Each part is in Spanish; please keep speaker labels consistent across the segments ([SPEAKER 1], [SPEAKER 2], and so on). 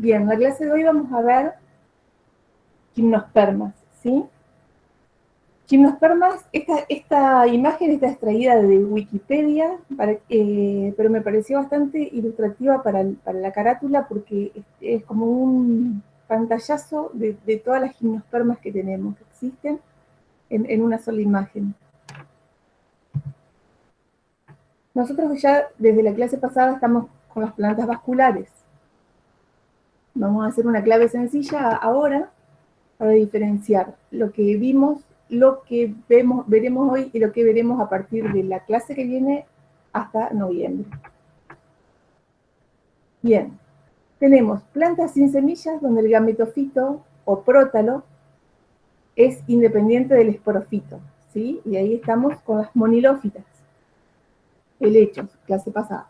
[SPEAKER 1] Bien, en la clase de hoy vamos a ver gimnospermas, ¿sí? Gimnospermas, esta imagen está extraída de Wikipedia, pero me pareció bastante ilustrativa para la carátula porque es como un pantallazo de todas las gimnospermas que tenemos, que existen en una sola imagen. Nosotros ya desde la clase pasada estamos con las plantas vasculares. Vamos a hacer una clave sencilla ahora para diferenciar lo que vimos, lo que veremos hoy y lo que veremos a partir de la clase que viene hasta noviembre. Bien, tenemos plantas sin semillas donde el gametofito o prótalo es independiente del esporofito, ¿sí? Y ahí estamos con las monilófitas, helechos, clase pasada.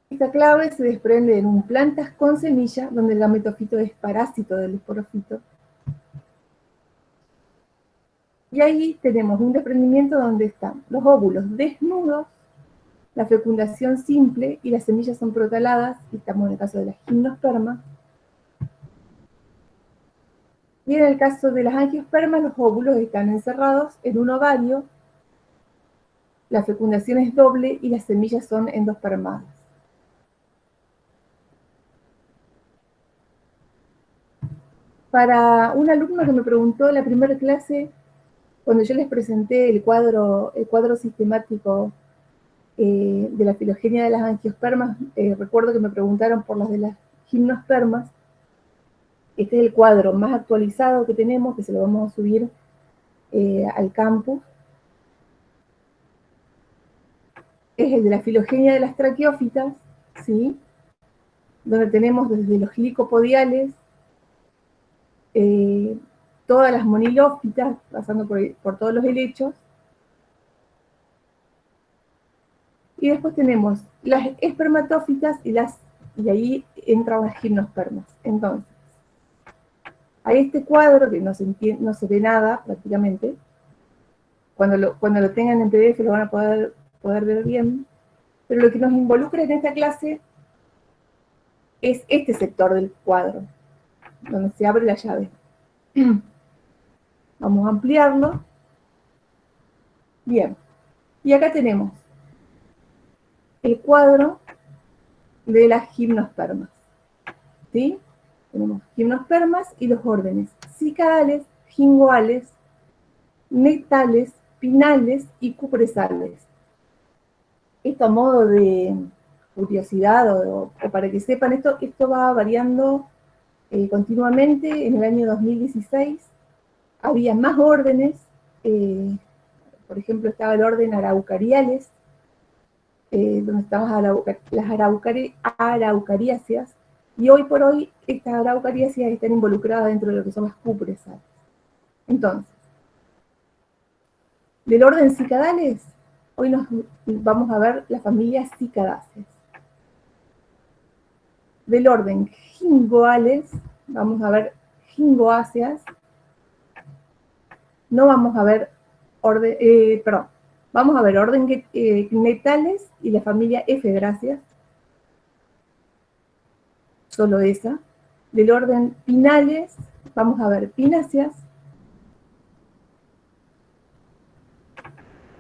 [SPEAKER 1] Esta clave se desprende en plantas con semilla donde el gametofito es parásito del esporofito. Y ahí tenemos un desprendimiento donde están los óvulos desnudos, la fecundación simple y las semillas son protaladas, y estamos en el caso de las gimnospermas. Y en el caso de las angiospermas, los óvulos están encerrados en un ovario, la fecundación es doble y las semillas son endospermadas. Para un alumno que me preguntó en la primera clase, cuando yo les presenté el cuadro sistemático de la filogenia de las angiospermas, recuerdo que me preguntaron por las de las gimnospermas. Este es el cuadro más actualizado que tenemos, que se lo vamos a subir al campus. Es el de la filogenia de las traqueófitas, ¿sí? Donde tenemos desde los licopodiales, todas las monilófitas, pasando por todos los helechos. Y después tenemos las espermatófitas y ahí entran las gimnospermas. Entonces, a este cuadro, que no se ve nada prácticamente, cuando lo tengan en PDF lo van a poder ver bien, pero lo que nos involucra en esta clase es este sector del cuadro, donde se abre la llave. Vamos a ampliarlo. Bien, y acá tenemos el cuadro de las gimnospermas, ¿sí? Tenemos gimnospermas y los órdenes cicadales, gingoales, nectales, pinales y cupresales. Esto a modo de curiosidad o para que sepan, esto va variando continuamente. En el año 2016 había más órdenes, por ejemplo estaba el orden Araucariales, donde estaban las araucariáceas, y hoy por hoy estas araucariáceas están involucradas dentro de lo que son las cupresales. Entonces, del orden cicadales, hoy nos vamos a ver la familia cicadáceas. Del orden gingoales, vamos a ver gingoáceas. No vamos a ver vamos a ver orden nectales y la familia Efebráceas, solo esa. Del orden pinales, vamos a ver pináceas.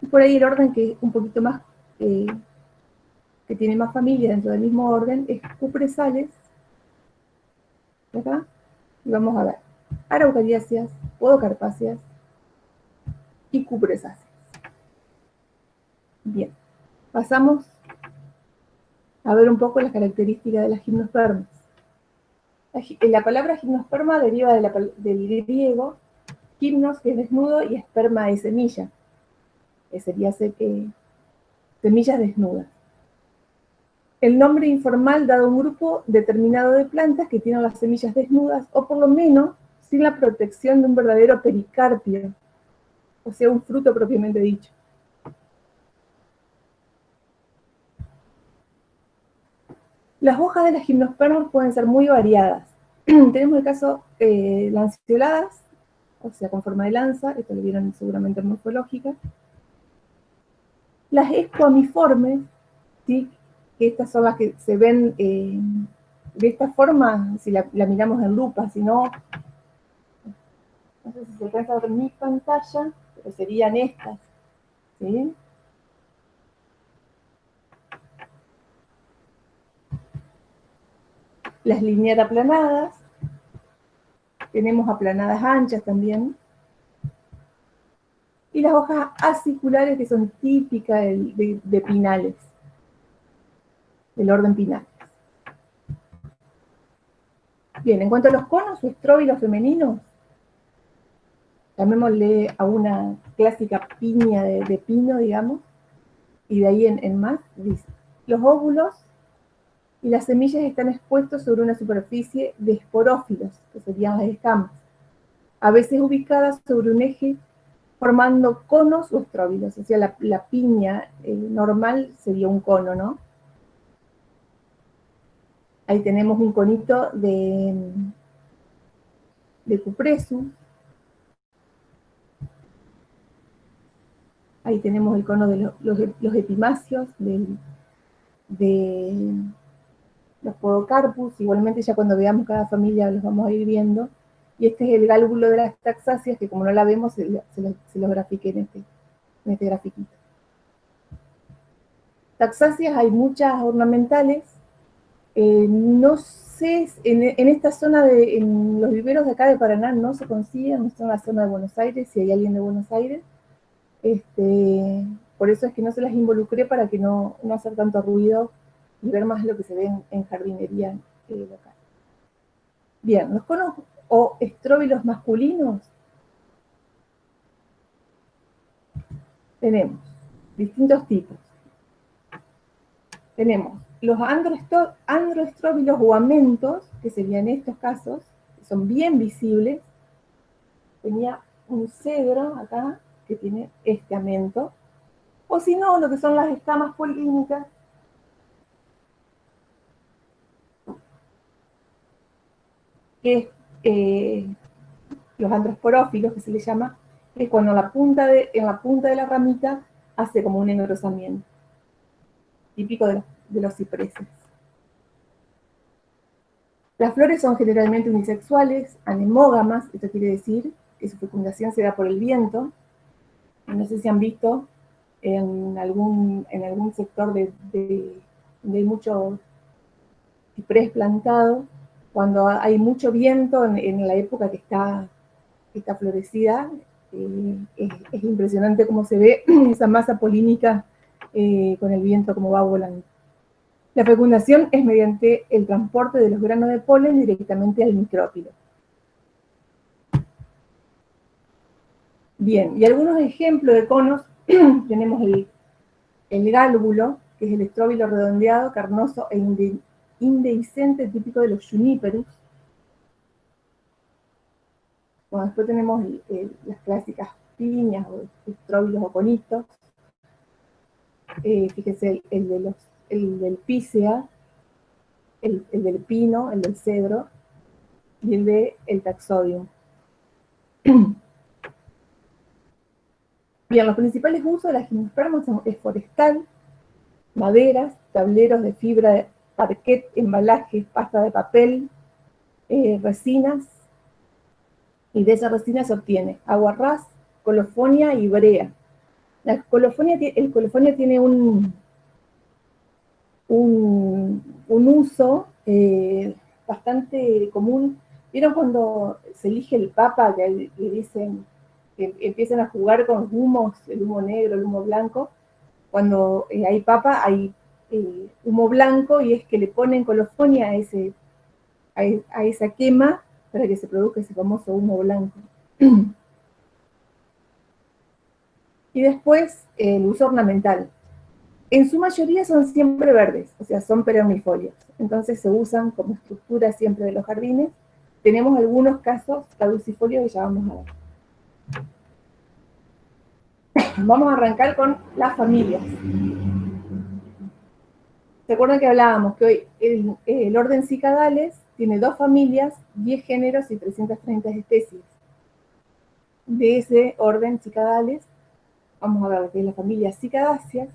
[SPEAKER 1] Y por ahí el orden que es un poquito más, que tiene más familia dentro del mismo orden, es cupresales. ¿Acá? Y vamos a ver araucariáceas, podocarpáceas y cupresáceas. Bien, pasamos a ver un poco las características de las gimnospermas. La palabra gimnosperma deriva del griego gimnos, que es desnudo, y esperma es semilla, que sería semillas desnudas. El nombre informal dado a un grupo determinado de plantas que tienen las semillas desnudas, o por lo menos sin la protección de un verdadero pericarpio, o sea, un fruto propiamente dicho. Las hojas de las gimnospermas pueden ser muy variadas. Tenemos el caso lanceoladas, o sea, con forma de lanza, esto lo vieron seguramente en morfológica. Las esquamiformes, ¿sí? que estas son las que se ven de esta forma, si la miramos en lupa, si no, no sé si se alcanza a ver mi pantalla, pero serían estas, ¿sí? Las linear aplanadas, tenemos aplanadas anchas también, y las hojas aciculares que son típicas de pinales, del orden pinal. Bien, en cuanto a los conos o estróbilos femeninos, llamémosle a una clásica piña de pino, digamos, y de ahí en más, dice, los óvulos y las semillas están expuestos sobre una superficie de esporófilos, que serían las escamas, a veces ubicadas sobre un eje formando conos o estróbilos, o sea, la piña normal sería un cono, ¿no? Ahí tenemos un conito de cupressus. Ahí tenemos el cono de los epimacios, de los podocarpus. Igualmente ya cuando veamos cada familia los vamos a ir viendo. Y este es el gálbulo de las taxáceas, que como no la vemos, se los grafiqué en este grafiquito. Taxáceas hay muchas ornamentales. No sé, en esta zona, en los viveros de acá de Paraná no se consiguen, no en la zona de Buenos Aires, si hay alguien de Buenos Aires. Por eso es que no se las involucré para que no hacer tanto ruido y ver más lo que se ve en jardinería local. Bien, los conos o estróbilos masculinos tenemos distintos tipos. Tenemos los androestróbilos o amentos, que serían estos casos, que son bien visibles. Tenía un cedro acá que tiene este amento. O si no, lo que son las escamas polínicas, que es los androsporófilos, que se le llama, que es cuando en la punta de la ramita hace como un engrosamiento, típico de los cipreses. Las flores son generalmente unisexuales, anemógamas, esto quiere decir que su fecundación se da por el viento. No sé si han visto en algún sector donde hay mucho ciprés plantado, cuando hay mucho viento en la época que está florecida, es impresionante cómo se ve esa masa polínica con el viento como va volando. La fecundación es mediante el transporte de los granos de polen directamente al micrópilo. Bien, y algunos ejemplos de conos, tenemos el gálbulo, que es el estróbilo redondeado, carnoso e indehiscente típico de los juniperus. Bueno, después tenemos las clásicas piñas o estróbilos o conitos. Fíjense, el del pícea, el del pino, el del cedro y el del taxodium. Bien, los principales usos de las gimnospermas es forestal, maderas, tableros de fibra de parquet, embalajes, pasta de papel, resinas, y de esa resina se obtiene aguarrás, colofonia y brea. El colofonia tiene un uso bastante común. ¿Vieron cuando se elige el papa, que le dicen que empiezan a jugar con humos, el humo negro, el humo blanco? Cuando hay papa, hay humo blanco, y es que le ponen colofonia a esa quema para que se produzca ese famoso humo blanco. Y después el uso ornamental. En su mayoría son siempre verdes, o sea, son perennifolios. Entonces se usan como estructura siempre de los jardines. Tenemos algunos casos caducifolios que ya vamos a ver. Vamos a arrancar con las familias. ¿Se acuerdan que hablábamos que hoy el orden Cicadales tiene 2 familias, 10 géneros y 330 especies? De ese orden Cicadales, vamos a ver lo que es la familia Cicadáceas,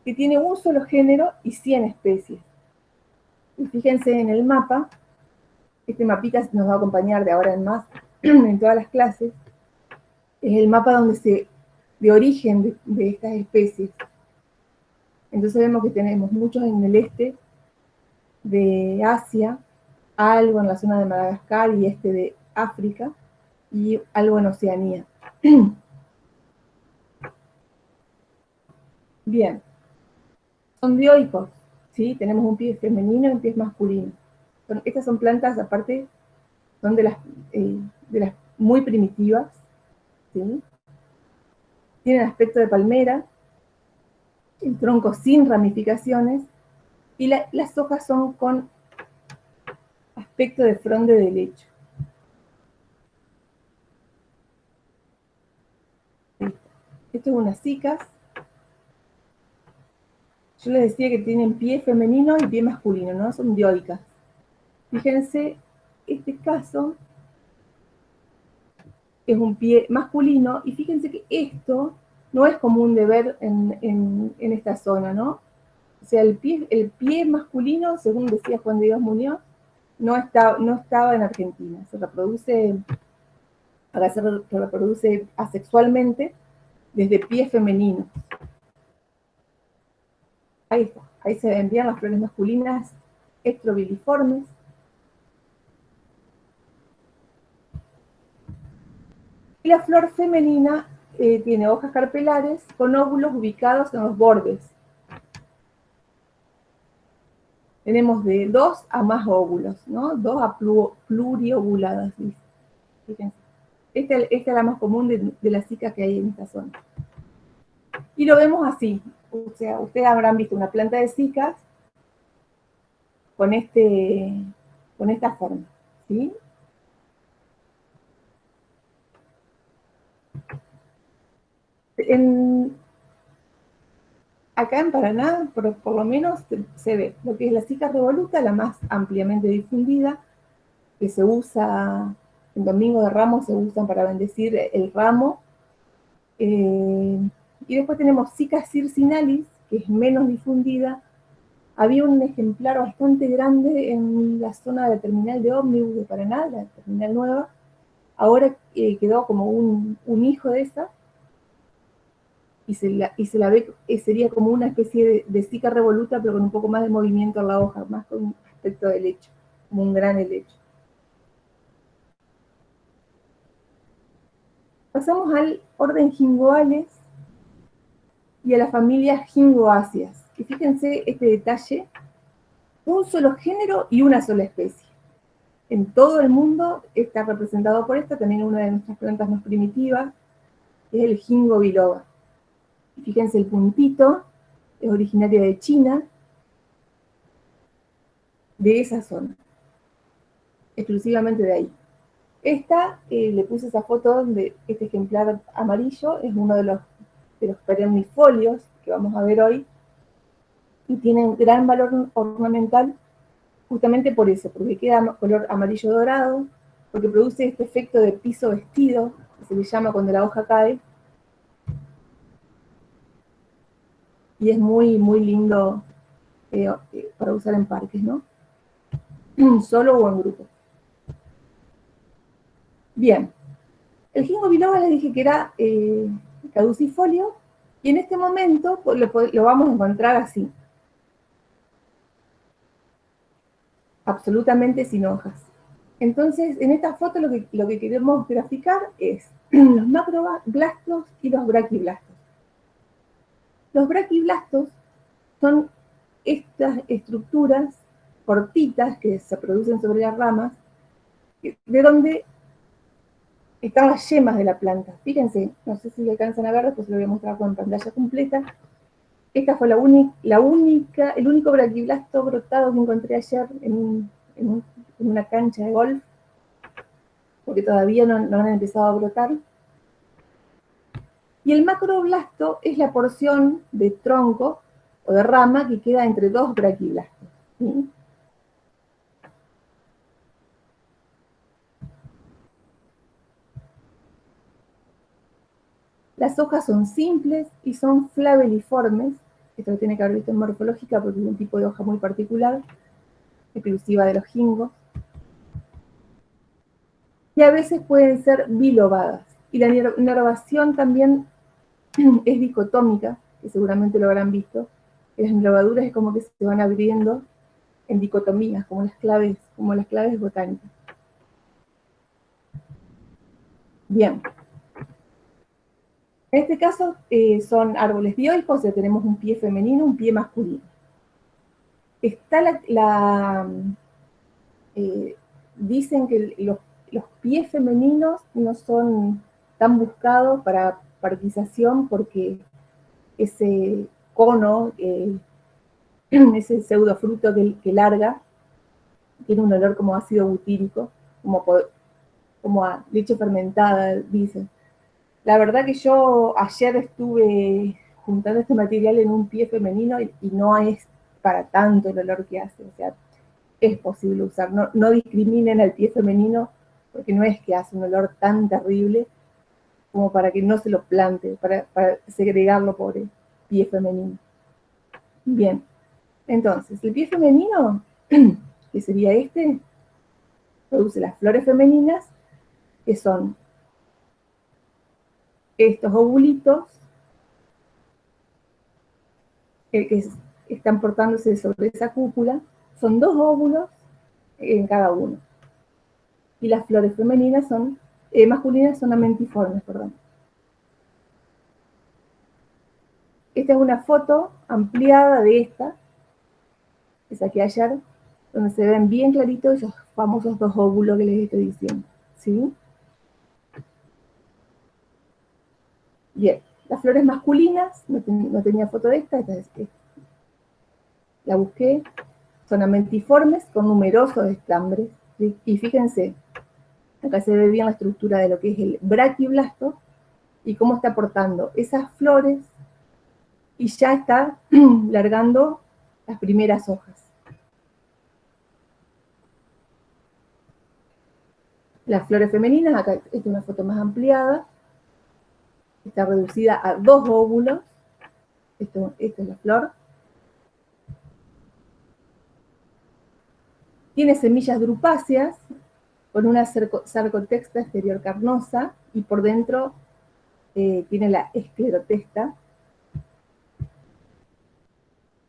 [SPEAKER 1] que tiene un solo género y 100 especies. Y fíjense en el mapa, este mapita nos va a acompañar de ahora en más en todas las clases, es el mapa de origen de estas especies. Entonces vemos que tenemos muchos en el este de Asia, algo en la zona de Madagascar y este de África, y algo en Oceanía. Bien, son dioicos, ¿sí? Tenemos un pie femenino y un pie masculino. Estas son plantas, aparte, son de las muy primitivas, ¿sí? Tienen aspecto de palmera, el tronco sin ramificaciones, y las hojas son con aspecto de fronde de lecho. Esto es unas cicas. Yo les decía que tienen pie femenino y pie masculino, ¿no? Son dioicas. Fíjense, este caso es un pie masculino, y fíjense que esto no es común de ver en esta zona, ¿no? O sea, el pie masculino, según decía Juan de Dios Muñoz, no estaba en Argentina. Acá se reproduce asexualmente desde pies femeninos. Ahí está, ahí se ven bien las flores masculinas estrobiliformes. Y la flor femenina tiene hojas carpelares con óvulos ubicados en los bordes. Tenemos de 2 a más óvulos, ¿no? 2 a pluriovuladas, dice. Fíjense. Esta es la más común de las cicas que hay en esta zona. Y lo vemos así. O sea, ustedes habrán visto una planta de cicas con esta forma, ¿sí? Acá en Paraná, por lo menos, se ve lo que es la cica revoluta, la más ampliamente difundida, que se usa en Domingo de Ramos, se usan para bendecir el ramo. Y después tenemos Cica circinalis, que es menos difundida. Había un ejemplar bastante grande en la zona de la terminal de ómnibus de Paraná, la terminal nueva. Ahora quedó como un hijo de esa, y se la ve, sería como una especie de cica revoluta, pero con un poco más de movimiento en la hoja, más con un aspecto de helecho, como un gran helecho. Pasamos al orden Gingoales y a la familia Gingoáceas. Y fíjense este detalle, un solo género y una sola especie. En todo el mundo está representado por esta, también una de nuestras plantas más primitivas, es el Ginkgo biloba. Fíjense el puntito, es originario de China, de esa zona, exclusivamente de ahí. Le puse esa foto de este ejemplar amarillo, es uno de los perennifolios que vamos a ver hoy, y tiene un gran valor ornamental justamente por eso, porque queda color amarillo dorado, porque produce este efecto de piso vestido, que se le llama cuando la hoja cae, y es muy, muy lindo para usar en parques, ¿no? Solo o en grupo. Bien, el Ginkgo biloba les dije que era caducifolio, y en este momento lo vamos a encontrar así, absolutamente sin hojas. Entonces, en esta foto lo que queremos graficar es los macroblastos y los braquiblastos. Los braquiblastos son estas estructuras cortitas que se producen sobre las ramas, de donde están las yemas de la planta. Fíjense, no sé si lo alcanzan a ver, después lo voy a mostrar con pantalla completa. Esta fue el único braquiblasto brotado que encontré ayer en una cancha de golf, porque todavía no han empezado a brotar. Y el macroblasto es la porción de tronco o de rama que queda entre dos braquiblastos, ¿sí? Las hojas son simples y son flabeliformes, Esto lo tiene que haber visto en morfológica porque es un tipo de hoja muy particular, exclusiva de los gingos. Y a veces pueden ser bilobadas. Y la nervación también es dicotómica, que seguramente lo habrán visto. Las nervaduras es como que se van abriendo en dicotomías, como las claves botánicas. Bien. En este caso son árboles dioicos, o sea, tenemos un pie femenino, un pie masculino. Está dicen que los pies femeninos no son tan buscados para parquización porque ese cono, ese pseudofruto que larga, tiene un olor como ácido butírico, como a leche fermentada, dicen. La verdad que yo ayer estuve juntando este material en un pie femenino y no es para tanto el olor que hace, o sea, es posible usar, no discriminen al pie femenino porque no es que hace un olor tan terrible como para que no se lo plante, para segregarlo por el pie femenino. Bien, entonces, el pie femenino, que sería este, produce las flores femeninas, que son estos ovulitos que están portándose sobre esa cúpula, son 2 óvulos en cada uno. Y las flores femeninas masculinas son amentiformes, perdón. Esta es una foto ampliada de esta, que saqué ayer, donde se ven bien claritos esos famosos 2 óvulos que les estoy diciendo, ¿sí? Bien, las flores masculinas, no tenía foto de esta la busqué, son amentiformes con numerosos estambres, ¿sí? Y fíjense, acá se ve bien la estructura de lo que es el braquiblasto y cómo está portando esas flores y ya está largando las primeras hojas. Las flores femeninas, acá esta es una foto más ampliada, está reducida a 2 óvulos, esta es la flor. Tiene semillas drupáceas con una sarcotexta exterior carnosa y por dentro tiene la esclerotesta.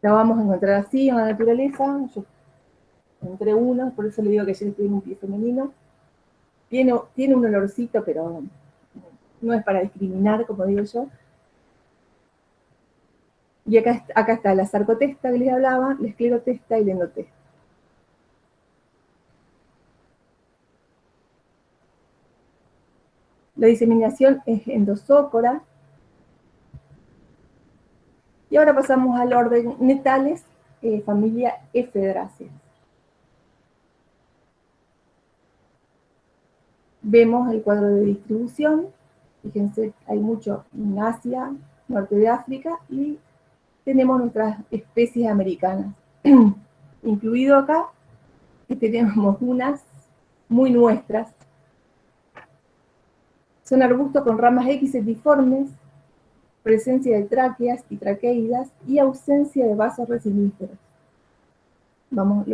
[SPEAKER 1] La vamos a encontrar así en la naturaleza. Yo encontré uno, por eso le digo que ayer estoy en un pie femenino. Tiene un olorcito, pero no es para discriminar, como digo yo. Y acá está la sarcotesta que les hablaba, la esclerotesta y la endotesta. La diseminación es endosócora. Y ahora pasamos al orden Netales, familia Ephedráceas. Vemos el cuadro de distribución. Fíjense, hay mucho en Asia, norte de África, y tenemos nuestras especies americanas. Incluido acá, que tenemos unas muy nuestras. Son arbustos con ramas equisetiformes, presencia de tráqueas y traqueidas y ausencia de vasos resiníferos. Vamos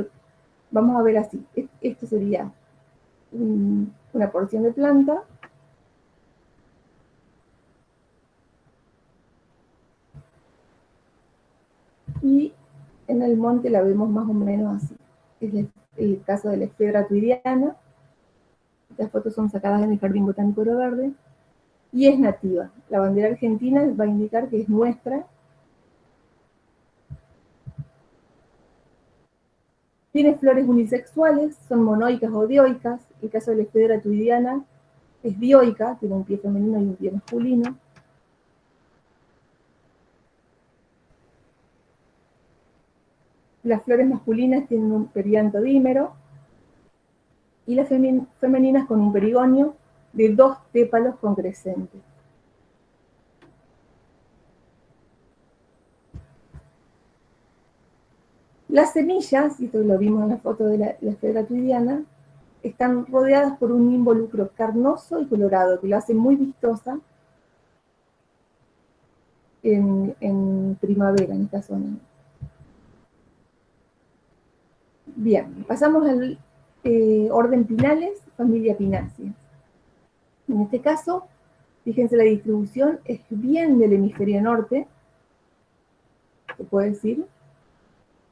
[SPEAKER 1] a ver así. Esto sería una porción de planta. Y en el monte la vemos más o menos así. Es el caso de la Ephedra tuidiana. Estas fotos son sacadas en el Jardín Botánico Oro Verde. Y es nativa. La bandera argentina va a indicar que es nuestra. Tiene flores unisexuales, son monoicas o dioicas. El caso de la Ephedra tuidiana es dioica, tiene un pie femenino y un pie masculino. Las flores masculinas tienen un perianto dímero y las femeninas con un perigonio de 2 tépalos concrescentes. Las semillas, y esto lo vimos en la foto de la Ephedra tuidiana, están rodeadas por un involucro carnoso y colorado que lo hace muy vistosa en primavera en esta zona. Bien, pasamos al orden Pinales, familia Pináceas. En este caso, fíjense, la distribución es bien del hemisferio norte, se puede decir.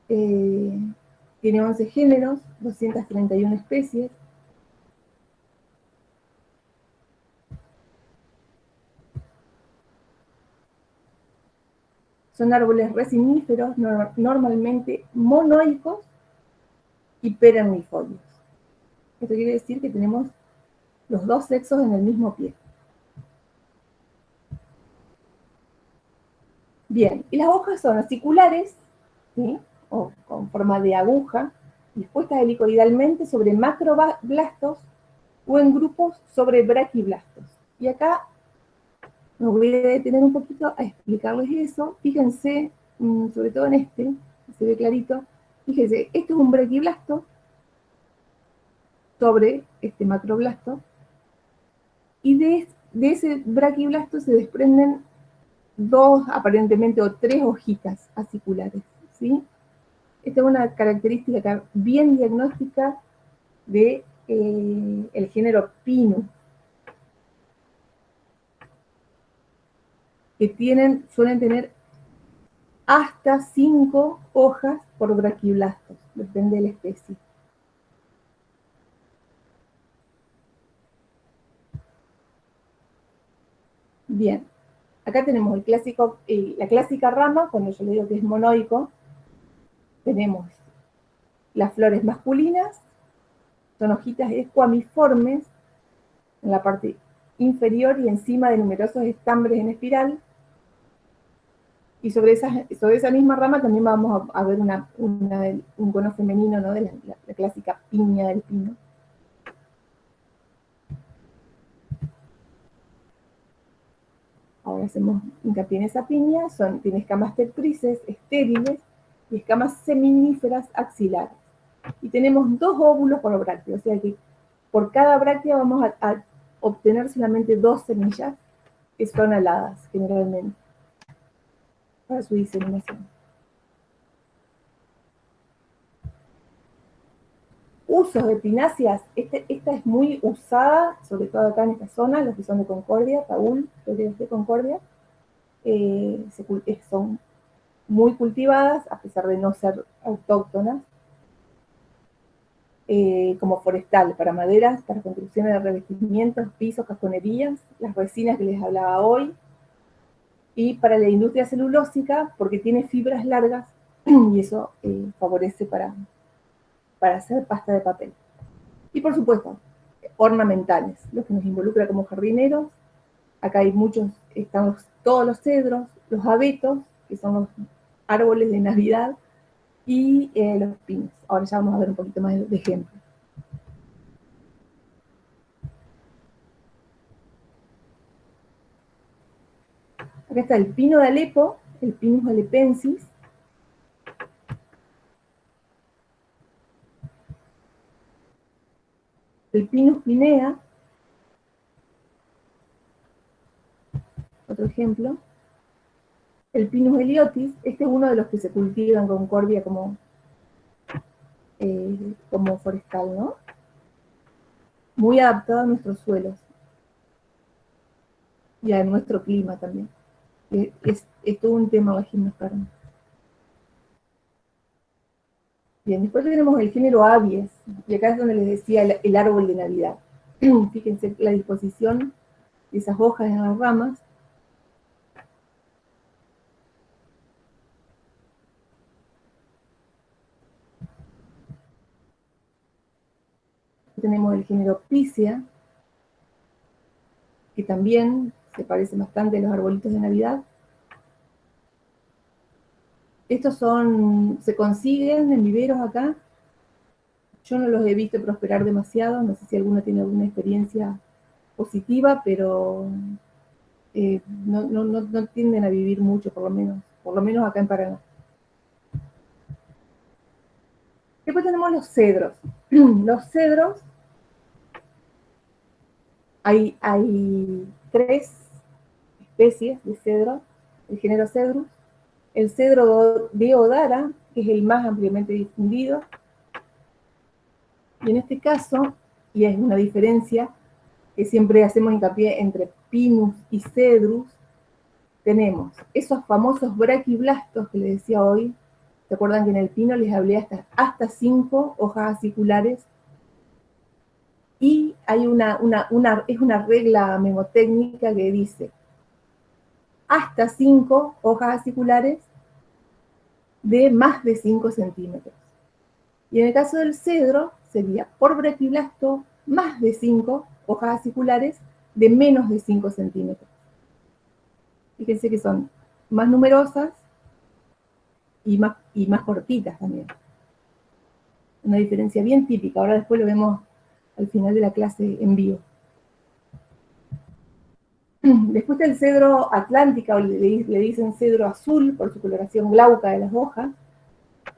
[SPEAKER 1] Tiene 11 géneros, 231 especies. Son árboles resiníferos, normalmente monoicos y perennifolios. Esto quiere decir que tenemos los dos sexos en el mismo pie. Bien, y las hojas son aciculares, ¿sí? O con forma de aguja, dispuestas helicoidalmente sobre macroblastos o en grupos sobre braquiblastos. Y acá me voy a detener un poquito a explicarles eso. Fíjense, sobre todo en este, se ve clarito. Fíjense, este es un braquiblasto sobre este macroblasto, y de ese braquiblasto se desprenden dos, aparentemente, o tres hojitas aciculares, ¿sí? Esta es una característica bien diagnóstica de el género Pinus, que suelen tener hasta 5 hojas por braquiblastos, depende de la especie. Bien, acá tenemos la clásica rama, cuando yo le digo que es monoico, tenemos las flores masculinas, son hojitas escuamiformes en la parte inferior y encima de numerosos estambres en espiral. Y sobre esa misma rama también vamos a ver un cono femenino, ¿no? De la clásica piña del pino. Ahora hacemos hincapié en esa piña, tiene escamas tertrices, estériles, y escamas seminíferas axilares. Y tenemos 2 óvulos por bráctea, o sea que por cada bráctea vamos a obtener solamente 2 semillas, que son aladas generalmente, para su diseminación. Usos de pináceas, esta es muy usada, sobre todo acá en esta zona, los que son de Concordia, Taúl, flores de Concordia, son muy cultivadas, a pesar de no ser autóctonas, como forestal, para maderas, para construcciones de revestimientos, pisos, cajonerías, las resinas que les hablaba hoy, y para la industria celulósica, porque tiene fibras largas, y eso favorece para hacer pasta de papel. Y por supuesto, ornamentales, lo que nos involucra como jardineros. Acá hay están todos los cedros, los abetos, que son los árboles de Navidad, y los pinos. Ahora ya vamos a ver un poquito más de ejemplos. Acá está el pino de Alepo, el Pinus alepensis. El Pinus pinea, otro ejemplo. El Pinus heliotis, este es uno de los que se cultiva en Concordia como forestal, ¿no? Muy adaptado a nuestros suelos y a nuestro clima también. Es todo un tema la gimnosperma. Bien, después tenemos el género Abies, y acá es donde les decía el árbol de Navidad. Fíjense la disposición de esas hojas en las ramas. Tenemos el género Picea, que también se parece bastante a los arbolitos de Navidad. Estos se consiguen en viveros acá. Yo no los he visto prosperar demasiado, no sé si alguno tiene alguna experiencia positiva, pero no tienden a vivir mucho, por lo menos acá en Paraná. Después tenemos los cedros. Los cedros, hay 3 especies de cedro, el género Cedrus, el cedro deodara, que es el más ampliamente difundido, y en este caso, y es una diferencia que siempre hacemos hincapié entre Pinus y Cedrus, tenemos esos famosos braquiblastos que les decía hoy. ¿Se acuerdan que en el pino les hablé hasta 5 hojas aciculares? Y hay es una regla memotécnica que dice hasta 5 hojas aciculares de más de 5 centímetros. Y en el caso del cedro sería por braquiblasto más de 5 hojas aciculares de menos de 5 centímetros. Fíjense que son más numerosas y más cortitas también. Una diferencia bien típica. Ahora después lo vemos al final de la clase en vivo. Después del cedro atlántica, o le dicen cedro azul por su coloración glauca de las hojas.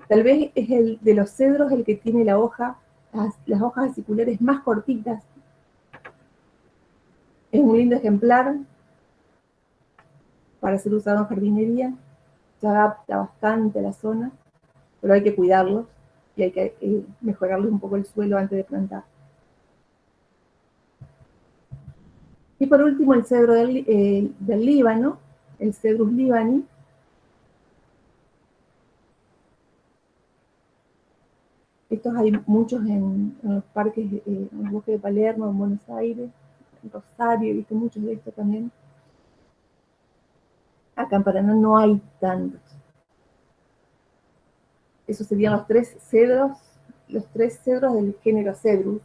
[SPEAKER 1] Tal vez es el de los cedros el que tiene las hojas aciculares más cortitas. Es un lindo ejemplar para ser usado en jardinería. Se adapta bastante a la zona, pero hay que cuidarlos y hay que mejorarles un poco el suelo antes de plantar. Y por último, el cedro del Líbano, el Cedrus libani. Estos hay muchos en los parques, en el bosque de Palermo, en Buenos Aires, en Rosario, he visto muchos de estos también. Acá en Paraná no hay tantos. Esos serían los tres cedros del género Cedrus.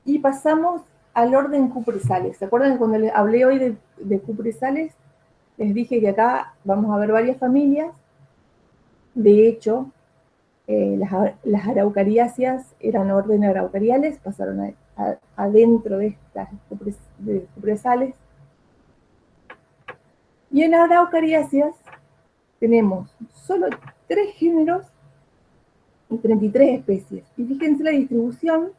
[SPEAKER 1] Y pasamos al orden cupresales. ¿Se acuerdan que cuando les hablé hoy de cupresales? Les dije que acá vamos a ver varias familias. De hecho, las araucariáceas eran orden araucariales, pasaron adentro de estas cupresales. Y en araucariáceas tenemos solo 3 géneros y 33 especies. Y fíjense la distribución.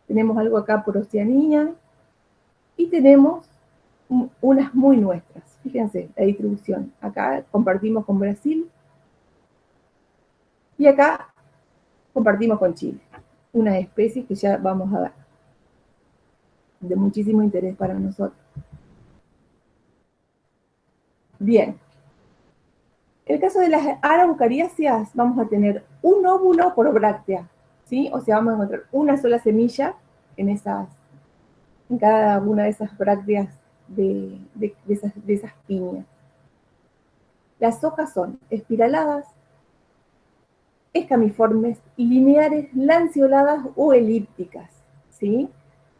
[SPEAKER 1] Tenemos algo acá por Oceanía y tenemos unas muy nuestras. Fíjense la distribución. Acá compartimos con Brasil y acá compartimos con Chile. Unas especies que ya vamos a ver, de muchísimo interés para nosotros. Bien. En el caso de las araucariáceas vamos a tener un óvulo por bráctea, ¿sí? O sea, vamos a encontrar una sola semilla en cada una de esas brácteas de esas piñas. Las hojas son espiraladas, escamiformes, lineares, lanceoladas o elípticas, ¿sí?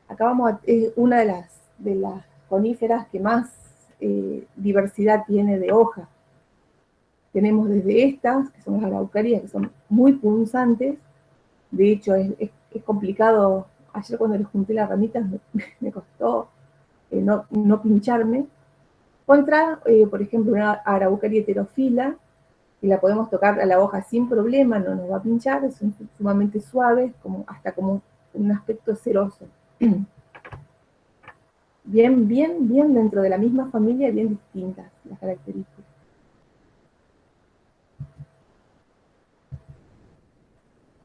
[SPEAKER 1] Acá es una de las coníferas que más diversidad tiene de hoja. Tenemos desde estas, que son las araucarias, que son muy punzantes. De hecho, es complicado. Ayer cuando les junté las ramitas me costó no pincharme. Contra, por ejemplo, una araucaria heterofila, y la podemos tocar a la hoja sin problema, no nos va a pinchar, son sumamente suaves, hasta como un aspecto ceroso. Bien dentro de la misma familia, bien distintas las características.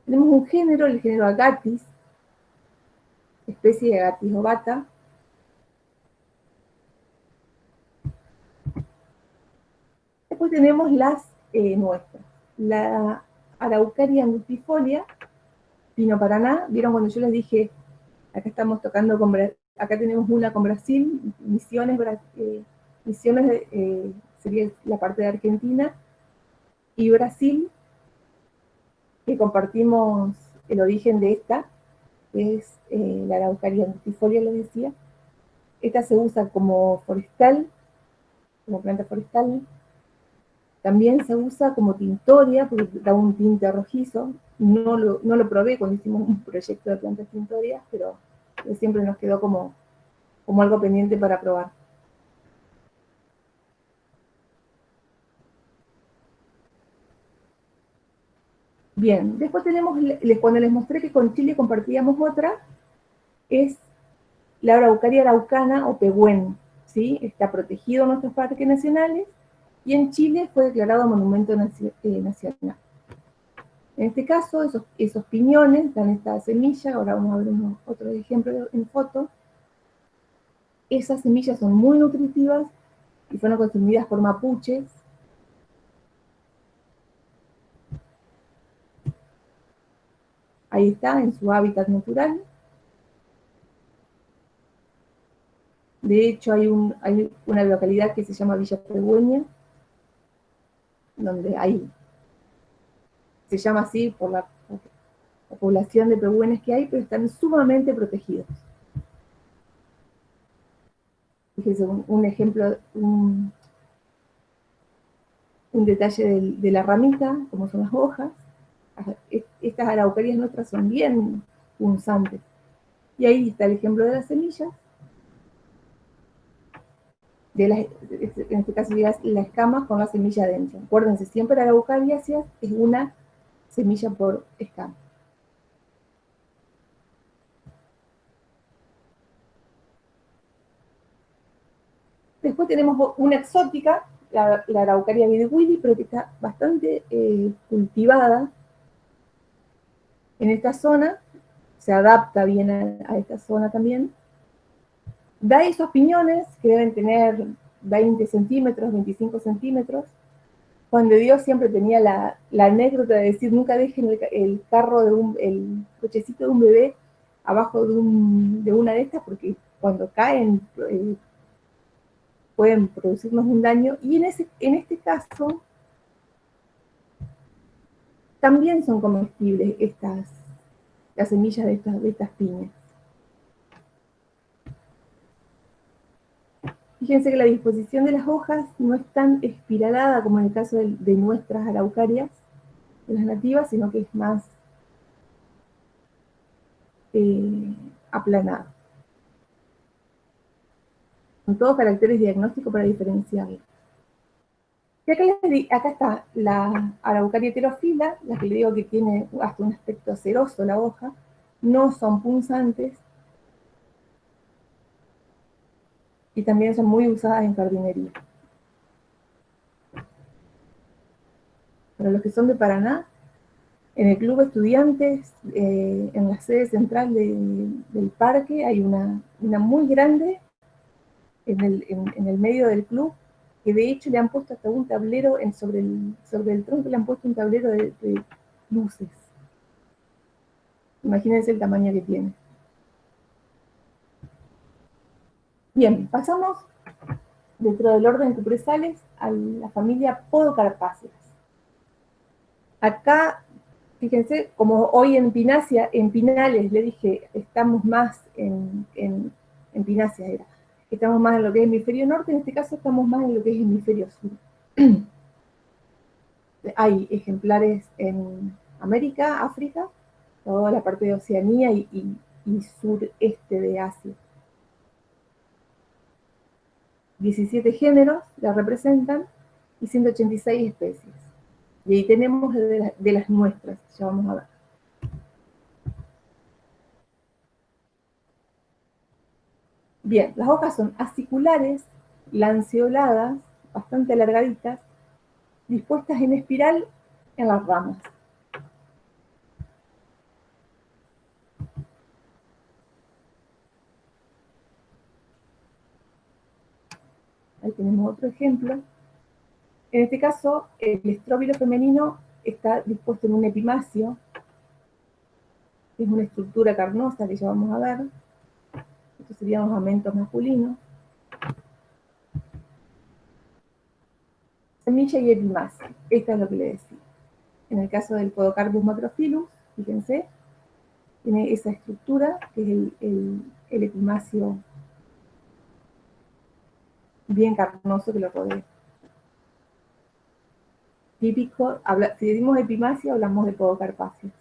[SPEAKER 1] Tenemos un género, el género Agathis, especie de Agathis ovata. Después tenemos las nuestras. La Araucaria angustifolia, Pino Paraná. ¿Vieron cuando yo les dije, acá estamos tocando acá tenemos una con Brasil, Misiones sería la parte de Argentina, y Brasil, que compartimos el origen de esta, que es la Araucaria angustifolia, les decía. Esta se usa como forestal, como planta forestal. También se usa como tintoria, porque da un tinte rojizo. No lo probé cuando hicimos un proyecto de plantas tintorias, pero siempre nos quedó como algo pendiente para probar. Bien, después tenemos, cuando les mostré que con Chile compartíamos otra, es la araucaria araucana o pehuen, ¿sí? Está protegido en nuestros parques nacionales y en Chile fue declarado monumento nacional. En este caso, esos piñones dan esta semilla, ahora vamos a ver otro ejemplo en foto. Esas semillas son muy nutritivas y fueron consumidas por mapuches. Ahí está, en su hábitat natural. De hecho, hay una localidad que se llama Villa Pehuen, donde se llama así por la población de pehuenes que hay, pero están sumamente protegidos. Fíjense, un ejemplo, un detalle de la ramita, como son las hojas. Estas araucarias nuestras son bien punzantes. Y ahí está el ejemplo de las semillas. En este caso la escama con la semilla dentro. Acuérdense, siempre la araucariáceas es una semilla por escama. Después tenemos una exótica, la araucaria vidiguili, pero que está bastante cultivada en esta zona, se adapta bien a esta zona también. Da esos piñones que deben tener 20 centímetros, 25 centímetros. Juan de Dios siempre tenía la anécdota de decir, nunca dejen el carro el cochecito de un bebé abajo de una de estas, porque cuando caen pueden producirnos un daño. Y en este caso también son comestibles las semillas de estas piñas. Fíjense que la disposición de las hojas no es tan espiralada como en el caso de nuestras araucarias, de las nativas, sino que es más aplanada. Son todos caracteres diagnósticos para diferenciarlo. Y acá está la araucaria heterofila, la que le digo que tiene hasta un aspecto ceroso la hoja, no son punzantes y también son muy usadas en jardinería. Para los que son de Paraná, en el club estudiantes, en la sede central del parque, hay una muy grande en el medio del club, que de hecho le han puesto hasta un tablero sobre el tronco, le han puesto un tablero de luces. Imagínense el tamaño que tiene. Bien, pasamos dentro del orden cupresales a la familia Podocarpáceas. Acá, fíjense, como hoy en Pinales, le dije, estamos más en Pináceas era, estamos más en lo que es hemisferio norte, en este caso estamos más en lo que es hemisferio sur. Hay ejemplares en América, África, toda la parte de Oceanía y sureste de Asia. 17 géneros la representan y 186 especies. Y ahí tenemos de las nuestras, ya vamos a ver. Bien, las hojas son aciculares, lanceoladas, bastante alargaditas, dispuestas en espiral en las ramas. Ahí tenemos otro ejemplo. En este caso, el estróbilo femenino está dispuesto en un epimacio, que es una estructura carnosa que ya vamos a ver. Estos serían los amentos masculinos. Semilla y epimacio. Esto es lo que le decía. En el caso del Podocarpus macrophyllus, fíjense, tiene esa estructura, que es el epimacio bien carnoso que lo rodea. Típico, si decimos epimacio, hablamos de Podocarpáceas.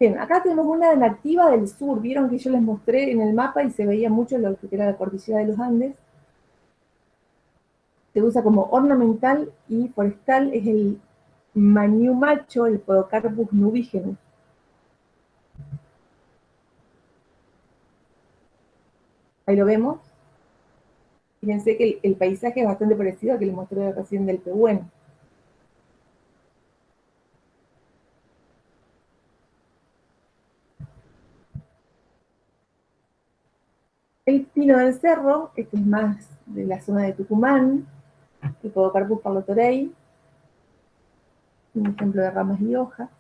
[SPEAKER 1] Bien, acá tenemos una nativa del sur. Vieron que yo les mostré en el mapa y se veía mucho lo que era la cordillera de los Andes. Se usa como ornamental y forestal, es el mañú macho, el Podocarpus nubigenus. Ahí lo vemos. Fíjense que el paisaje es bastante parecido al que les mostré recién del Pehuen. El pino del cerro, este es más de la zona de Tucumán, el Podocarpus parlotorei, un ejemplo de ramas y hojas.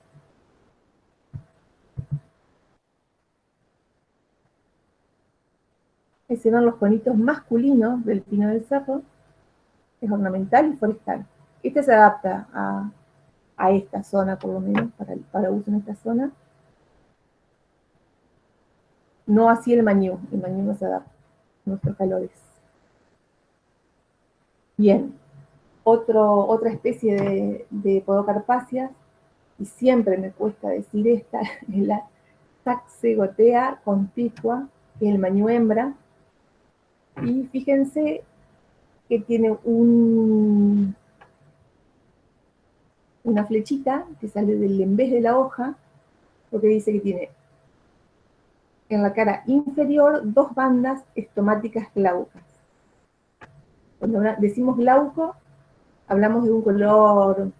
[SPEAKER 1] Ahí se ven los conitos masculinos del pino del cerro, es ornamental y forestal. Este se adapta a esta zona, por lo menos, para uso en esta zona. No así el mañú no se adapta a nuestros calores. Bien, otra especie de podocarpáceas, y siempre me cuesta decir esta, es la Saxegotea conspicua, que es el mañú hembra, y fíjense que tiene una flechita que sale del en vez de la hoja, lo que dice que tiene en la cara inferior dos bandas estomáticas glaucas. Cuando decimos glauco, hablamos de un color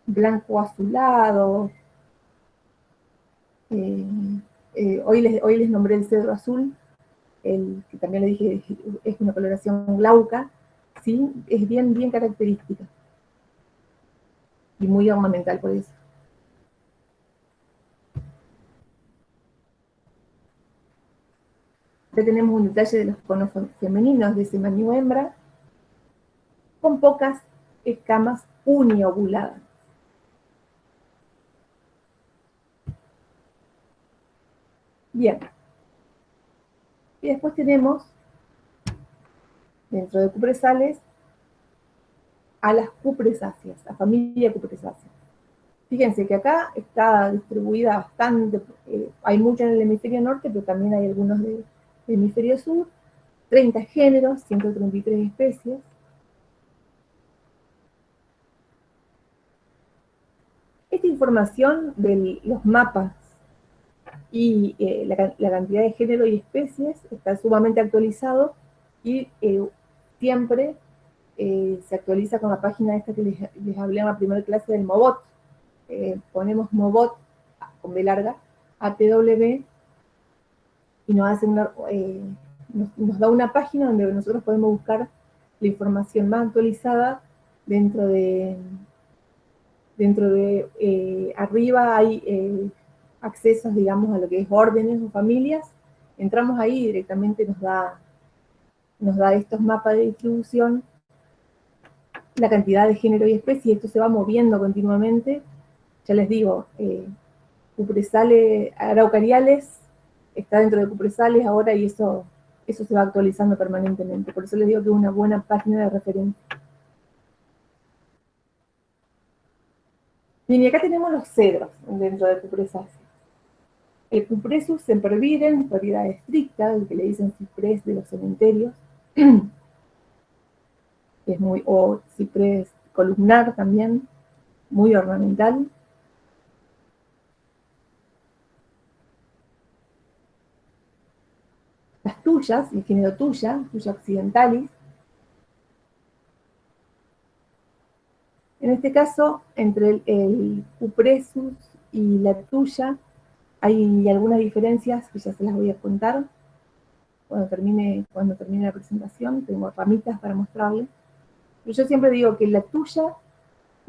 [SPEAKER 1] blanco azulado. Eh, hoy les nombré el cedro azul, que también le dije es una coloración glauca, ¿sí? Es bien, bien característica y muy ornamental por eso. Ya tenemos un detalle de los conos femeninos de ese mañú hembra, con pocas escamas uniovuladas. Bien, y después tenemos, dentro de cupresales, a las cupresáceas, la familia cupresáceas. Fíjense que acá está distribuida bastante, hay mucho en el hemisferio norte, pero también hay algunos del hemisferio sur, 30 géneros, 133 especies. Esta información de los mapas y la cantidad de género y especies está sumamente actualizado y siempre se actualiza con la página esta que les hablé en la primera clase del Mobot. Ponemos Mobot con B larga, ATW, y nos da una página donde nosotros podemos buscar la información más actualizada dentro de arriba hay accesos, digamos, a lo que es órdenes o familias. Entramos ahí y directamente nos da estos mapas de distribución, la cantidad de género y especie, esto se va moviendo continuamente. Ya les digo, cupresales araucariales está dentro de cupresales ahora y eso se va actualizando permanentemente. Por eso les digo que es una buena página de referencia. Bien, y acá tenemos los cedros dentro de cupresáceas. El Cupressus sempervirens, variedad estricta, el que le dicen ciprés de los cementerios, es o ciprés columnar también, muy ornamental. Las tuyas, el género tuya occidentalis. En este caso, entre el Cupressus y la tuya hay algunas diferencias que ya se las voy a contar cuando termine la presentación. Tengo ramitas para mostrarles. Pero yo siempre digo que la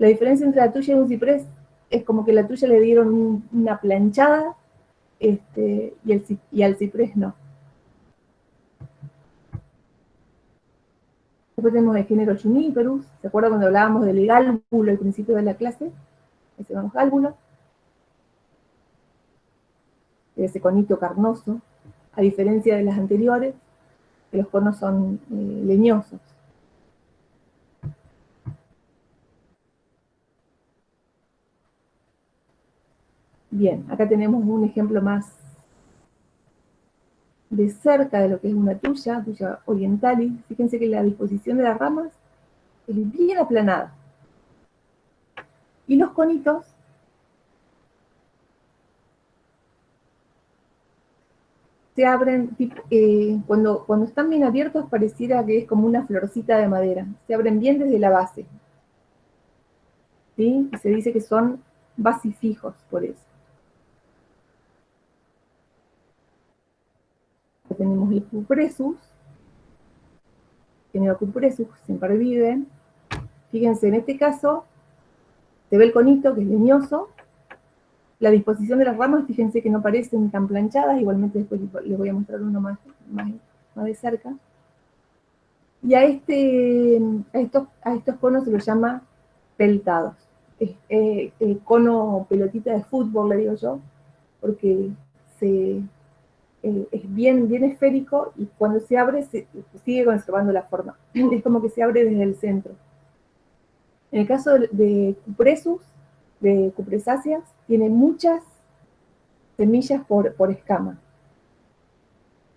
[SPEAKER 1] diferencia entre la tuya y un ciprés es como que la tuya le dieron una planchada y al ciprés no. Después tenemos el género Juniperus. ¿Se acuerdan cuando hablábamos del gálbulo al principio de la clase? Ese vamos gálbulo. Ese conito carnoso, a diferencia de las anteriores, que los conos son leñosos. Bien, acá tenemos un ejemplo más de cerca de lo que es una tuya orientalis. Fíjense que la disposición de las ramas es bien aplanada. Y los conitos se abren, cuando están bien abiertos pareciera que es como una florcita de madera, se abren bien desde la base, ¿sí? Y se dice que son basifijos por eso. Tenemos el cupresus, género cupresus, sempervive. Fíjense, en este caso se ve el conito, que es leñoso. La disposición de las ramas, fíjense que no parecen tan planchadas, igualmente después les voy a mostrar uno más de cerca. Y a estos conos se los llama peltados. El cono pelotita de fútbol, le digo yo, porque es bien esférico y cuando se abre sigue conservando la forma. Es como que se abre desde el centro. En el caso de cupresus, de cupresáceas, tiene muchas semillas por escama,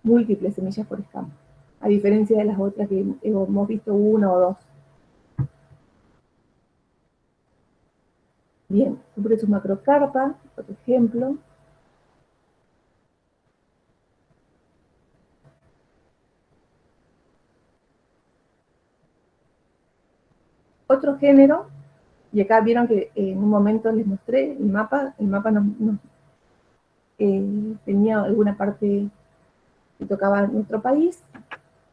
[SPEAKER 1] múltiples semillas por escama, a diferencia de las otras que hemos visto una o dos. Bien, cupresus macrocarpa, otro ejemplo. Otro género, y acá vieron que en un momento les mostré el mapa tenía alguna parte que tocaba nuestro país.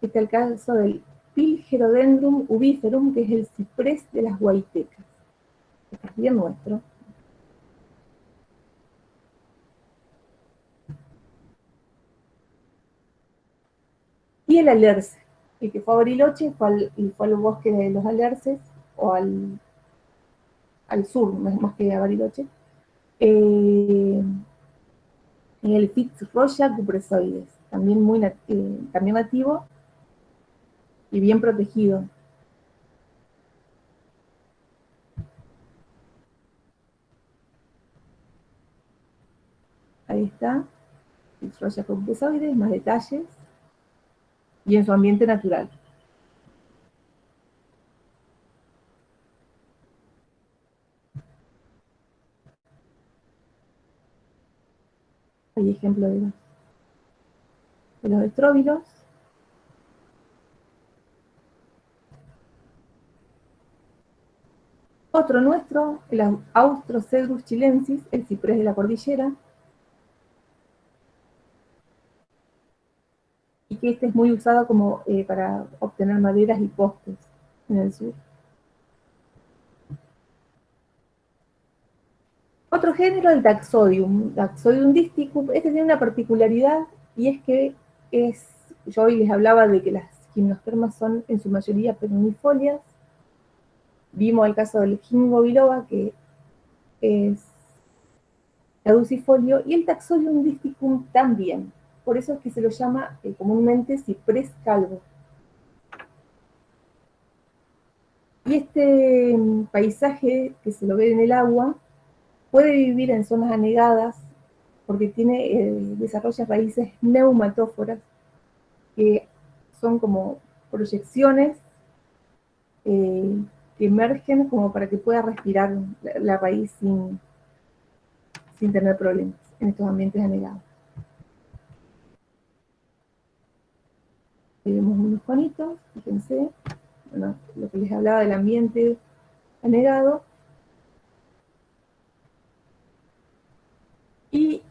[SPEAKER 1] Este es el caso del Pilgerodendrum ubiferum, que es el ciprés de las Guaytecas. Este es bien nuestro. Y el alerce, el que fue a Bariloche fue al bosque de los alerces, o al sur, más que a Bariloche. El Fitzroya cupresoides, también también nativo y bien protegido. Ahí está, Fitzroya cupresoides, más detalles, y en su ambiente natural. Hay ejemplo de los estróbilos. Otro nuestro, el Austrocedrus chilensis, el ciprés de la cordillera, y que este es muy usado como para obtener maderas y postes en el sur. Otro género, el Taxodium disticum. Este tiene una particularidad, y es que yo hoy les hablaba de que las gimnospermas son en su mayoría perennifolias. Vimos el caso del Ginkgo biloba, que es caducifolio, y el Taxodium disticum también. Por eso es que se lo llama comúnmente ciprés calvo. Y este paisaje que se lo ve en el agua puede vivir en zonas anegadas porque desarrolla raíces neumatóforas, que son como proyecciones que emergen como para que pueda respirar la raíz sin tener problemas en estos ambientes anegados. Ahí vemos unos conitos, fíjense, bueno, lo que les hablaba del ambiente anegado. Y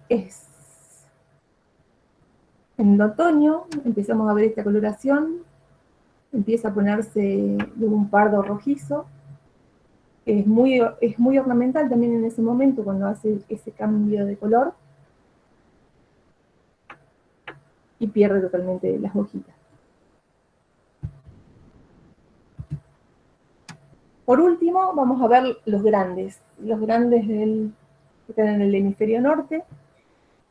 [SPEAKER 1] en otoño empezamos a ver esta coloración, empieza a ponerse de un pardo rojizo. Es muy ornamental también en ese momento cuando hace ese cambio de color y pierde totalmente las hojitas. Por último, vamos a ver los grandes que están en el hemisferio norte,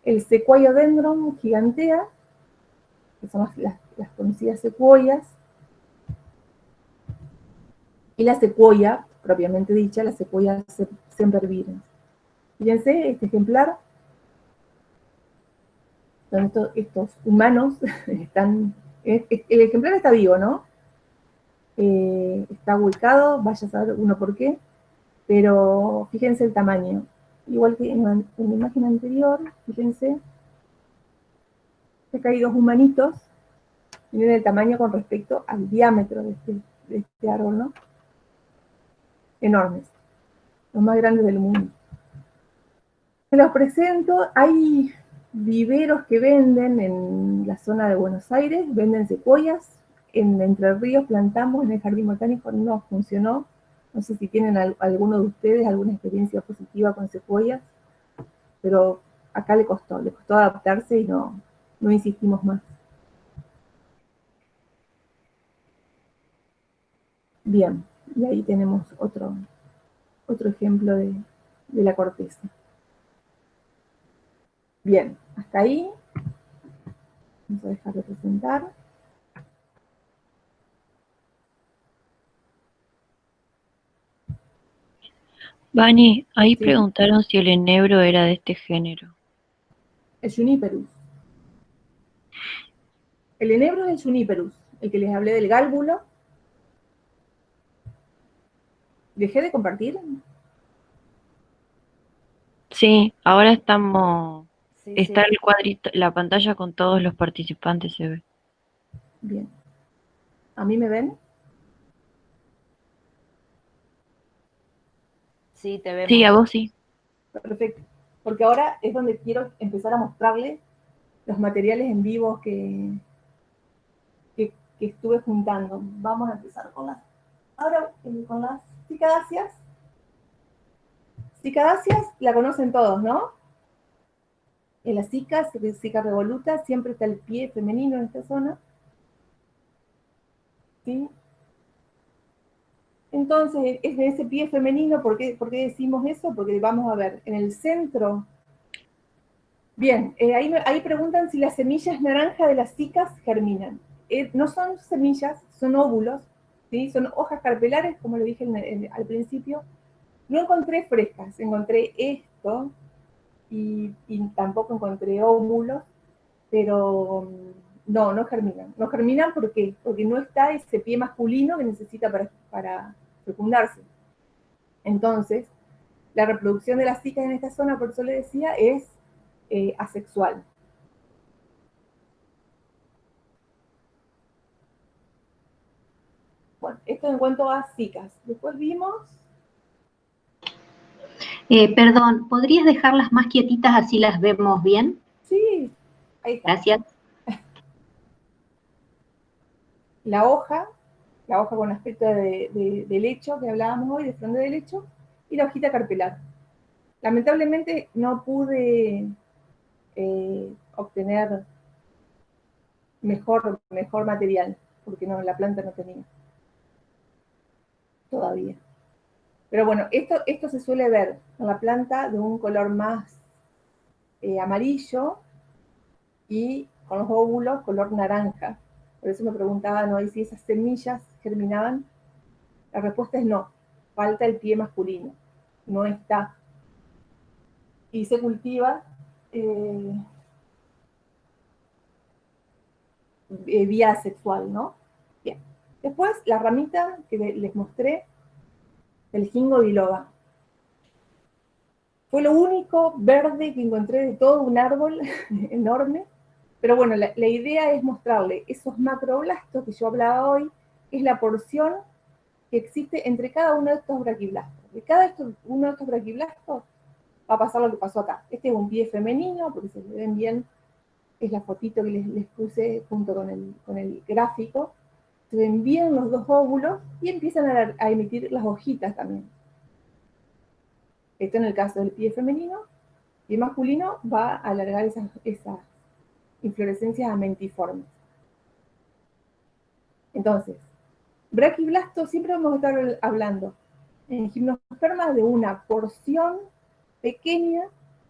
[SPEAKER 1] el Sequoiadendron gigantea, que son las conocidas secuoyas, y la secuoya, propiamente dicha, la secuoya sempervirens. Fíjense, este ejemplar, son estos humanos, el ejemplar está vivo, ¿no? Está ubicado, vaya a saber uno por qué, pero fíjense el tamaño. Igual que en la imagen anterior, fíjense, Acá hay dos humanitos, miren el tamaño con respecto al diámetro de este árbol, ¿no? Enormes, los más grandes del mundo. Se los presento, hay viveros que venden en la zona de Buenos Aires, venden secuoyas, en Entre Ríos plantamos, en el jardín botánico no funcionó, no sé si tienen alguno de ustedes alguna experiencia positiva con secuoyas, pero acá le costó adaptarse y no insistimos más. Bien, y ahí tenemos otro ejemplo de la corteza. Bien, hasta ahí. Vamos a dejar de presentar.
[SPEAKER 2] Vani, ahí
[SPEAKER 1] ¿Sí?
[SPEAKER 2] preguntaron si el enebro era de este género.
[SPEAKER 1] El Juniperus. El enebro es el Juniperus, el que les hablé del gálbulo. ¿Dejé de compartir?
[SPEAKER 2] Sí, ahora estamos...
[SPEAKER 3] Sí,
[SPEAKER 2] Está
[SPEAKER 3] sí.
[SPEAKER 2] el cuadrito, la pantalla con todos los participantes se ve.
[SPEAKER 1] Bien. ¿A mí me ven?
[SPEAKER 3] Sí, te
[SPEAKER 2] Sí, a
[SPEAKER 3] vemos.
[SPEAKER 2] vos sí.
[SPEAKER 1] Perfecto. Porque ahora es donde quiero empezar a mostrarles los materiales en vivo que estuve juntando. Vamos a empezar con con las cicadáceas. Cicadáceas la conocen todos, ¿no? En las cicas, cica revoluta, siempre está el pie femenino en esta zona. ¿Sí? Entonces, es de ese pie femenino, ¿por qué decimos eso? Porque vamos a ver, en el centro. Bien, ahí preguntan si las semillas naranja de las cicas germinan. No son semillas, son óvulos, ¿sí? Son hojas carpelares, como lo dije al principio. No encontré frescas, encontré esto y tampoco encontré óvulos, pero no germinan. No germinan ¿por qué? Porque no está ese pie masculino que necesita para fecundarse. Entonces, la reproducción de las cicas en esta zona, por eso le decía, es asexual. Bueno, esto en cuanto a cicas. Después vimos...
[SPEAKER 4] Perdón, ¿podrías dejarlas más quietitas así las vemos bien?
[SPEAKER 1] Sí, ahí está.
[SPEAKER 4] Gracias.
[SPEAKER 1] La hoja con aspecto de lecho que hablábamos hoy, de fronde de lecho, y la hojita carpelar. Lamentablemente no pude obtener mejor material, porque no, la planta no tenía todavía. Pero bueno, esto se suele ver en la planta de un color más amarillo y con los óvulos color naranja. Por eso me preguntaban hoy si esas semillas germinaban. La respuesta es no, falta el pie masculino, no está. Y se cultiva vía sexual, ¿no? Bien. Después, la ramita que les mostré, el Ginkgo biloba. Fue lo único verde que encontré de todo un árbol enorme. Pero bueno, la idea es mostrarle esos macroblastos que yo hablaba hoy, que es la porción que existe entre cada uno de estos braquiblastos. De cada uno de estos braquiblastos va a pasar lo que pasó acá. Este es un pie femenino, porque se ven bien, es la fotito que les puse junto con el gráfico. Se ven bien los dos óvulos y empiezan a emitir las hojitas también. Esto en el caso del pie femenino. Y el masculino va a alargar esas inflorescencias amentiformes. Entonces, braquiblasto siempre vamos a estar hablando en gimnosperma de una porción pequeña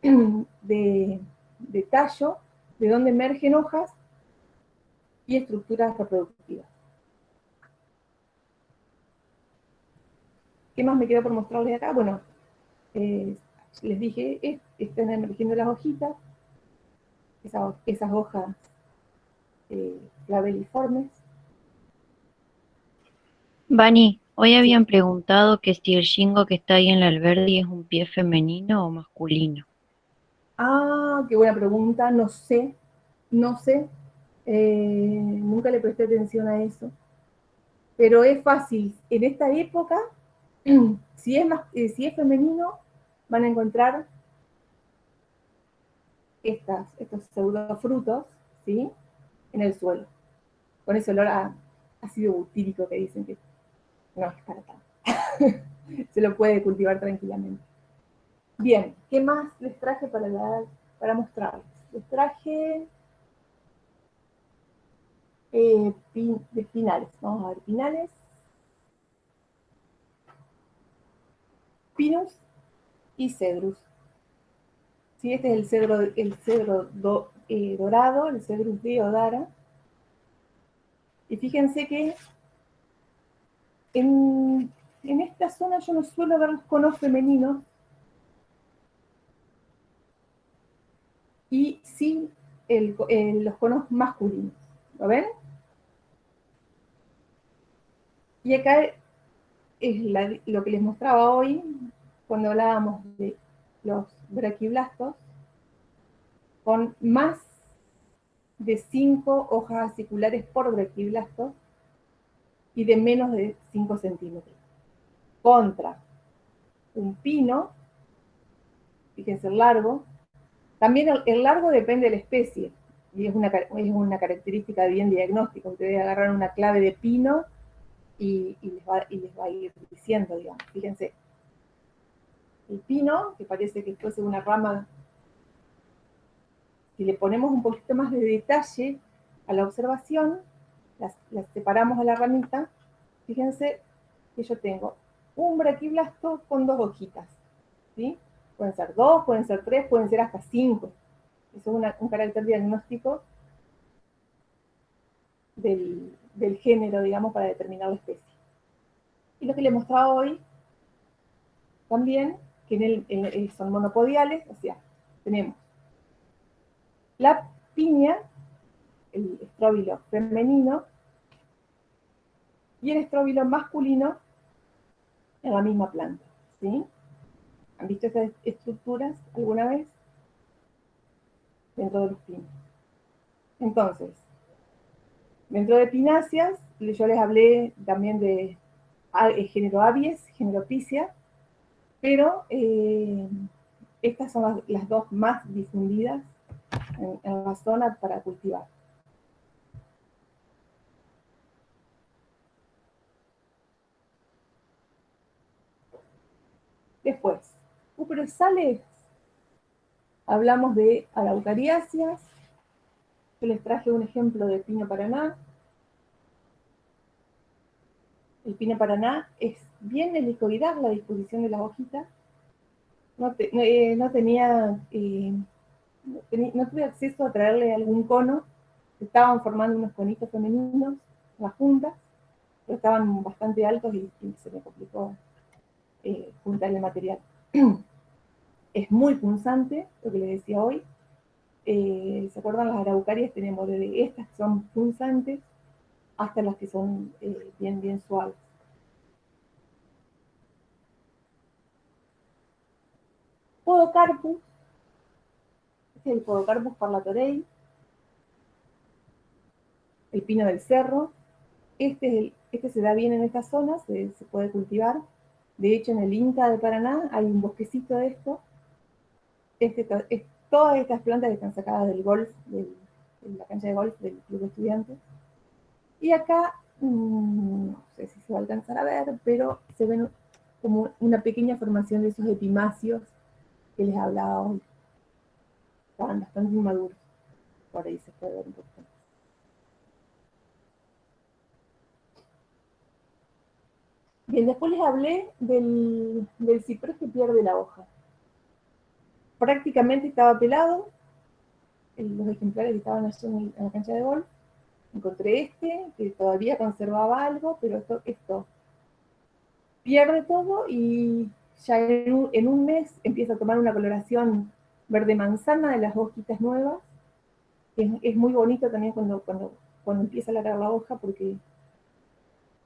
[SPEAKER 1] de tallo de donde emergen hojas y estructuras reproductivas. ¿Qué más me quedó por mostrarles acá? Bueno, les dije, están emergiendo las hojitas, esas hojas claveliformes.
[SPEAKER 2] Vani, hoy
[SPEAKER 1] Sí.
[SPEAKER 2] habían preguntado que si el Shingo que está ahí en la Alberdi es un pie femenino o masculino.
[SPEAKER 1] Ah, qué buena pregunta, no sé. No sé, nunca le presté atención a eso. Pero es fácil. En esta época, si es femenino, van a encontrar estos pseudofrutos, ¿sí? En el suelo. Con ese olor a ácido butírico que dicen que no es para tanto. Se lo puede cultivar tranquilamente. Bien, ¿qué más les traje para mostrarles? Les traje de pinales. Vamos a ver, pinales. Pinus y cedrus. ¿Sí? Este es el cedro dorado, el Cedrus deodara. Y fíjense que en esta zona yo no suelo ver los conos femeninos, y sí los conos masculinos. ¿Lo ven? Y acá es lo que les mostraba hoy, cuando hablábamos de los braquiblastos, con más de 5 hojas aciculares por braquiblasto y de menos de 5 centímetros. Contra un pino, fíjense el largo. También el largo depende de la especie, y es una característica bien diagnóstica. Ustedes agarran una clave de pino y les va a ir diciendo, digamos. Fíjense, el pino, que parece que fuese una rama, si le ponemos un poquito más de detalle a la observación, las separamos a la ramita, fíjense que yo tengo un braquiblasto con 2 hojitas, ¿sí? Pueden ser 2, pueden ser 3, pueden ser hasta 5. Eso es un carácter diagnóstico del género, digamos, para determinar la especie. Y lo que les mostraba hoy también, que son monopodiales, o sea, tenemos la piña, el estróbilo femenino, y el estróbilo masculino en la misma planta, ¿sí? ¿Han visto esas estructuras alguna vez? Dentro de los pinos. Entonces, dentro de pináceas, yo les hablé también de género Abies, género Picea, pero estas son las dos más difundidas en la zona para cultivar. Después, cuprosales, hablamos de araucariáceas. Yo les traje un ejemplo de pino paraná. El pino paraná es bien helicoidal la disposición de las hojitas. No tuve acceso a traerle algún cono. Estaban formando unos conitos femeninos, las juntas, pero estaban bastante altos y se me complicó juntar el material. Es muy punzante, lo que les decía hoy. ¿Se acuerdan? Las araucarias tenemos desde estas que son punzantes hasta las que son bien, bien suaves. Podocarpus, este es el Podocarpus parlatorei, el pino del cerro. Este se da bien en esta zona, se puede cultivar. De hecho, en el INTA de Paraná hay un bosquecito de esto. Todas estas plantas están sacadas del golf, de la cancha de golf del club de estudiantes. Y acá, no sé si se va a alcanzar a ver, pero se ven como una pequeña formación de esos epimacios que les hablaba hoy. Estaban bastante inmaduros. Por ahí se puede ver un poco. Bien, después les hablé del ciprés que pierde la hoja. Prácticamente estaba pelado, los ejemplares que estaban allí en la cancha de golf. Encontré este, que todavía conservaba algo, pero esto pierde todo y ya en un mes empieza a tomar una coloración verde manzana de las hojitas nuevas. Es muy bonito también cuando empieza a alargar la hoja, porque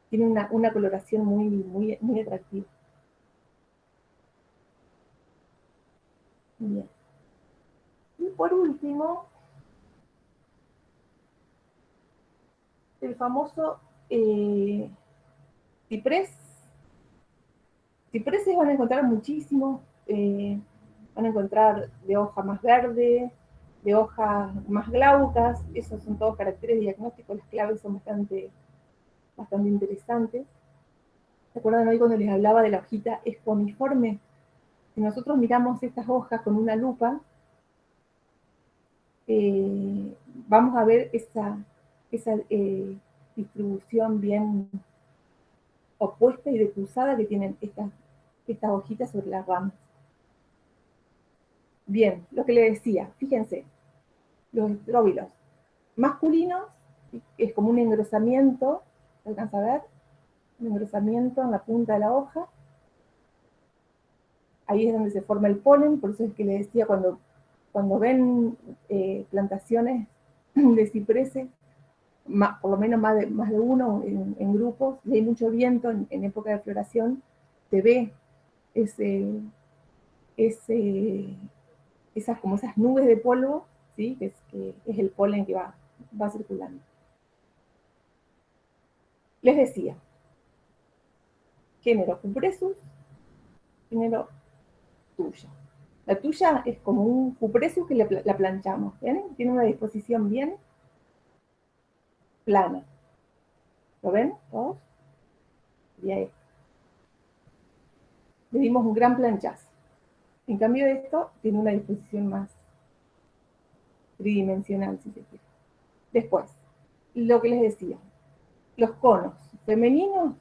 [SPEAKER 1] tiene una coloración muy, muy, muy atractiva. Bien. Y por último, el famoso ciprés. Cipreses van a encontrar muchísimos, van a encontrar de hoja más verde, de hojas más glaucas, esos son todos caracteres diagnósticos, las claves son bastante interesantes. ¿Se acuerdan hoy cuando les hablaba de la hojita espomiforme? Si nosotros miramos estas hojas con una lupa, vamos a ver esa distribución bien opuesta y decruzada que tienen estas hojitas sobre las ramas. Bien, lo que le decía, fíjense, los estróbilos masculinos es como un engrosamiento, ¿se alcanza a ver? Un engrosamiento en la punta de la hoja. Ahí es donde se forma el polen, por eso es que le decía, cuando ven plantaciones de cipreses, por lo menos más de uno en grupos, y hay mucho viento en época de floración, se ve como esas nubes de polvo, ¿sí? que es el polen que va circulando. Les decía, género Cupressus, género Thuya. La Thuya es como un Cupressus que la planchamos, ¿ven? Tiene una disposición bien plana. ¿Lo ven todos? Y ahí. Le dimos un gran planchazo. En cambio esto tiene una disposición más tridimensional, si se quiere. Después, lo que les decía, los conos femeninos,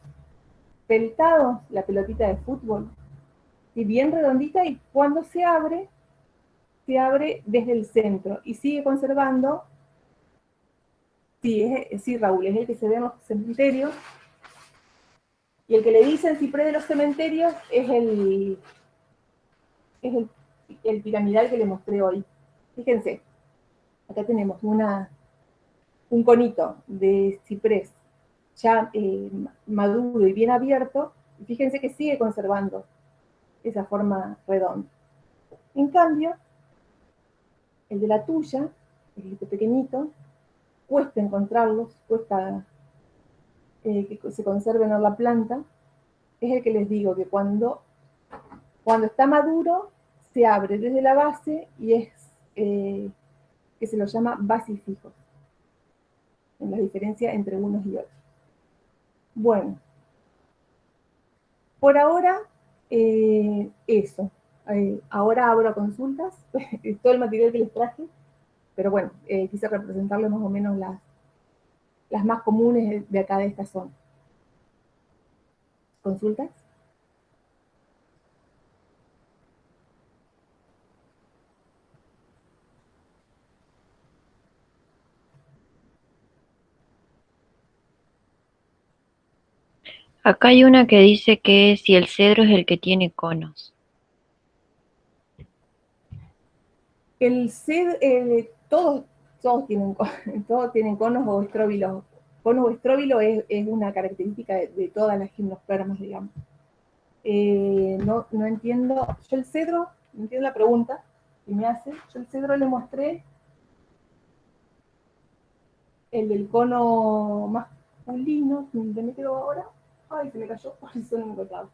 [SPEAKER 1] peltados, la pelotita de fútbol, y bien redondita, y cuando se abre desde el centro y sigue conservando. Sí, Raúl, es el que se ve en los cementerios, y el que le dicen ciprés de los cementerios es el piramidal que le mostré hoy. Fíjense, acá tenemos un conito de ciprés ya maduro y bien abierto, y fíjense que sigue conservando esa forma redonda. En cambio, el de la Thuya, el pequeñito, cuesta encontrarlos, cuesta que se conserven en la planta. Es el que les digo que cuando está maduro se abre desde la base y es que se lo llama basifijos, en la diferencia entre unos y otros. Bueno, por ahora eso. Ahora abro consultas, todo el material que les traje, pero bueno, quise representarles más o menos las más comunes de acá de esta zona. ¿Consultas?
[SPEAKER 2] Acá hay una que dice que si el cedro es el que tiene conos.
[SPEAKER 1] El cedro, todos tienen conos o estróbilos. Cono o estróbilo es una característica de todas las gimnospermas, digamos. No entiendo, yo el cedro, no entiendo la pregunta que me hace, yo el cedro le mostré el del cono masculino, ¿dónde me quedó ahora? Ay, se me cayó, por eso no me encontraba.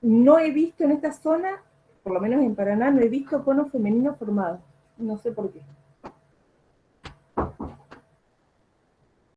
[SPEAKER 1] No he visto en esta zona, por lo menos en Paraná, no he visto conos femeninos formados. No sé por qué.